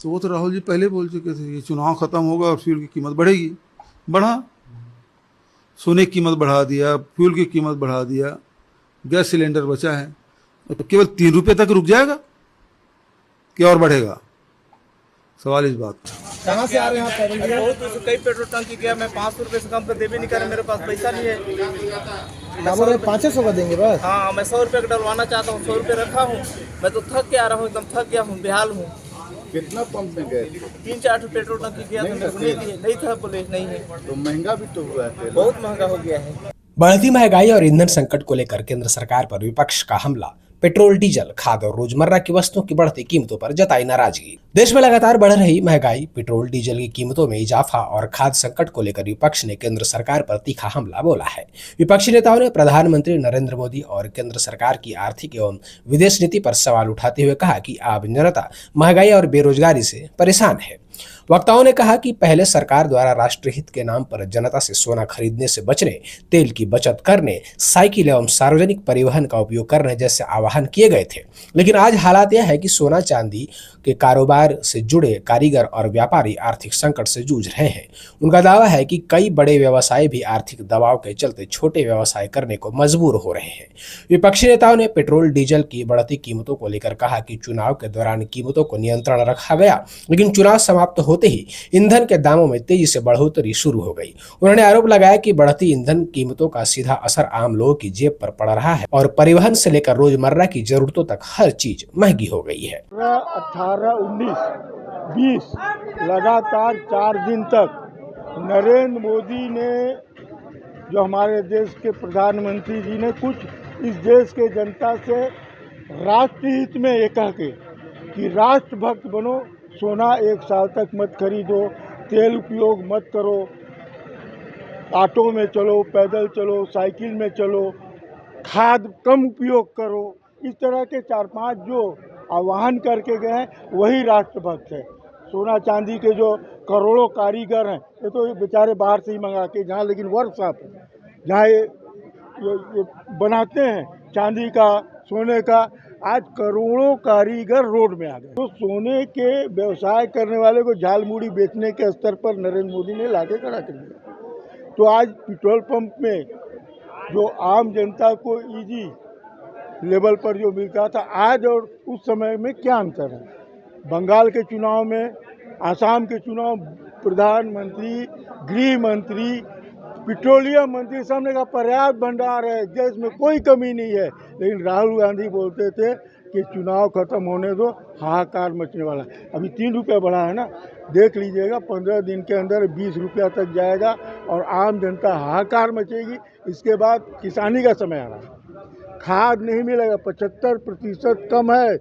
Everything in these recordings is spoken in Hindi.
तो वो तो राहुल जी पहले बोल चुके थे कि चुनाव खत्म होगा और फ्यूल की कीमत बढ़ेगी। बढ़ा, सोने की कीमत बढ़ा दिया, फ्यूल की कीमत बढ़ा दिया, गैस सिलेंडर बचा है तो केवल 3 रुपये तक रुक जाएगा कि और बढ़ेगा? सवाल इस बात का। कहाँ से आ रहे हैं आप पैदल भैया? बहुत दूर से कई पेट्रोल टंकी गया, मैं 500 रुपये से कम तो दे भी नहीं कर रहा, मेरे पास पैसा नहीं है। क्या बोल रहे 500 का देंगे बस? हाँ, मैं 100 रुपये का डलवाना चाहता हूँ, 100 रुपये रखा हूँ। मैं तो थक के आ रहा हूँ, एकदम थक गया हूँ, बेहाल हूँ। कितना पंप में गए? 3-4 पेट्रोल टंकी गया तो मेरे को नहीं था, बोले नहीं है। तो महंगा भी तो हुआ है, बहुत महंगा हो गया है। बढ़ती महंगाई और ईंधन संकट को लेकर केंद्र सरकार पर विपक्ष का हमला। पेट्रोल, डीजल, खाद और रोजमर्रा की वस्तुओं की बढ़ती कीमतों पर जताई नाराजगी। देश में लगातार बढ़ रही महंगाई, पेट्रोल डीजल की कीमतों में इजाफा और खाद्य संकट को लेकर विपक्ष ने केंद्र सरकार पर तीखा हमला बोला है। विपक्षी नेताओं ने प्रधानमंत्री नरेंद्र मोदी और केंद्र सरकार की आर्थिक एवं विदेश नीति पर सवाल उठाते हुए कहा कि आम जनता महंगाई और बेरोजगारी से परेशान है। वक्ताओं ने कहा कि पहले सरकार द्वारा राष्ट्रहित के नाम पर जनता से सोना खरीदने से बचने, तेल की बचत करने, साइकिल एवं सार्वजनिक परिवहन का उपयोग करने जैसे आह्वान किए गए थे। लेकिन आज हालात यह है कि सोना चांदी के कारोबार से जुड़े कारीगर और व्यापारी आर्थिक संकट से जूझ रहे हैं। उनका दावा है कि कई बड़े व्यवसायी भी आर्थिक दबाव के चलते छोटे व्यवसाय करने को मजबूर हो रहे हैं। विपक्षी नेताओं ने पेट्रोल डीजल की बढ़ती कीमतों को लेकर कहा कि चुनाव के दौरान कीमतों को नियंत्रण रखा गया, लेकिन चुनाव समाप्त होते ही ईंधन के दामों में तेजी से बढ़ोतरी शुरू हो गई। उन्होंने आरोप लगाया कि बढ़ती ईंधन कीमतों का सीधा असर आम लोगों की जेब पर पड़ रहा है और परिवहन से लेकर रोजमर्रा की जरूरतों तक हर चीज महंगी हो गई है। 18, 19, 20 लगातार 4 दिन तक नरेंद्र मोदी ने, जो हमारे देश के प्रधानमंत्री जी ने, कुछ इस देश के जनता से राष्ट्रहित में ये कह के कि राष्ट्रभक्त बनो, सोना 1 साल तक मत खरीदो, तेल उपयोग मत करो, ऑटो में चलो, पैदल चलो, साइकिल में चलो, खाद कम उपयोग करो, इस तरह के 4-5 जो आह्वान करके गए हैं वही राष्ट्रभक्त है। सोना चांदी के जो करोड़ों कारीगर हैं, ये तो बेचारे बाहर से ही मंगा के, जहाँ लेकिन वर्कशॉप है जहाँ ये बनाते हैं चांदी का, सोने का, आज करोड़ों कारीगर रोड में आ गए। तो सोने के व्यवसाय करने वाले को झाल मुड़ी बेचने के स्तर पर नरेंद्र मोदी ने लाके खड़ा कर दिया। तो आज पेट्रोल पंप में जो आम जनता को इजी लेवल पर जो मिलता था, आज और उस समय में क्या अंतर है? बंगाल के चुनाव में, आसाम के चुनाव, प्रधानमंत्री, गृह मंत्री, पेट्रोलियम मंत्री सामने का पर्याप्त भंडार है, देश में कोई कमी नहीं है। लेकिन राहुल गांधी बोलते थे कि चुनाव खत्म होने दो, हाहाकार मचने वाला है। अभी 3 रुपये बढ़ा है ना, देख लीजिएगा 15 दिन के अंदर 20 रुपया तक जाएगा और आम जनता हाहाकार मचेगी। इसके बाद किसानी का समय आ रहा है, खाद नहीं मिलेगा, 75% कम है।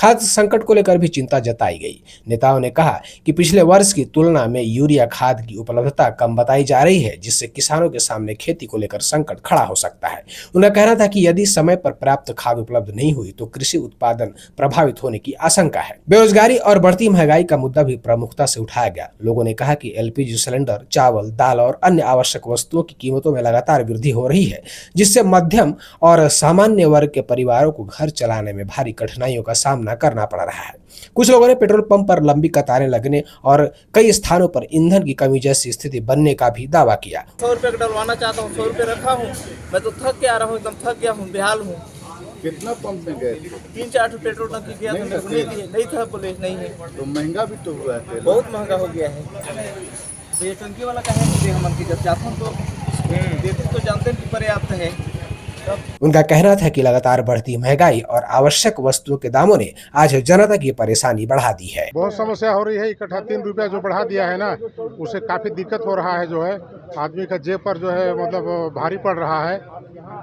खाद्य संकट को लेकर भी चिंता जताई गई। नेताओं ने कहा कि पिछले वर्ष की तुलना में यूरिया खाद की उपलब्धता कम बताई जा रही है, जिससे किसानों के सामने खेती को लेकर संकट खड़ा हो सकता है। उनका कहना था कि यदि समय पर पर्याप्त खाद उपलब्ध नहीं हुई तो कृषि उत्पादन प्रभावित होने की आशंका है। बेरोजगारी और बढ़ती महंगाई का मुद्दा भी प्रमुखता से उठाया गया। लोगों ने कहा कि एलपीजी सिलेंडर, चावल, दाल और अन्य आवश्यक वस्तुओं की कीमतों में लगातार वृद्धि हो रही है, जिससे मध्यम और सामान्य वर्ग के परिवारों को घर चलाने में भारी कठिनाइयों का सामना करना पड़ रहा है। कुछ लोगों ने पेट्रोल पंप पर लंबी कतारें लगने और कई स्थानों पर ईंधन की कमी जैसी स्थिति बनने का भी दावा किया। 100 रुपये का डलवाना चाहता हूँ, 100 रुपये रखा हूँ, मैं तो थक के आ रहा हूँ, एकदम थक गया हूँ, बेहाल हूँ। कितना पंप में गए? 3-4 पेट्रोल टंकी गया तो मेरे को नहीं था, बोले नहीं है। तो महंगा भी तो हुआ है, बहुत महंगा हो गया है। तो ये टंकी वाला का है, हम जब जाता हूँ तो देते तो जानते हैं कि पर्याप्त है। उनका कहना था कि लगातार बढ़ती महंगाई और आवश्यक वस्तुओं के दामों ने आज जनता की परेशानी बढ़ा दी है। बहुत समस्या हो रही है। इकट्ठा 3 रुपया जो बढ़ा दिया है ना, उससे काफ़ी दिक्कत हो रहा है। जो है आदमी का जेब पर जो है मतलब भारी पड़ रहा है।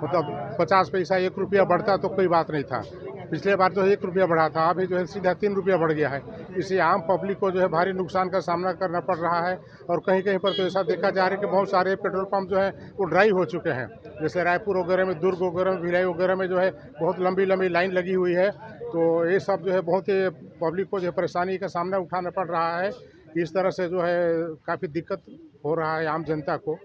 मतलब 50 पैसा 1 रुपया बढ़ता तो कोई बात नहीं था। पिछले बार जो है 1 रुपया बढ़ा था, अभी जो है सीधा 3 रुपया बढ़ गया है। इससे आम पब्लिक को जो है भारी नुकसान का सामना करना पड़ रहा है। और कहीं कहीं पर तो ऐसा देखा जा रहा है कि बहुत सारे पेट्रोल पंप जो है वो ड्राई हो चुके हैं। जैसे रायपुर वगैरह में, दुर्ग वगैरह में, भिलाई वगैरह में जो है बहुत लंबी लंबी लाइन लगी हुई है। तो ये सब जो है बहुत ही पब्लिक को जो है परेशानी का सामना उठाना पड़ रहा है। इस तरह से जो है काफ़ी दिक्कत हो रहा है आम जनता को।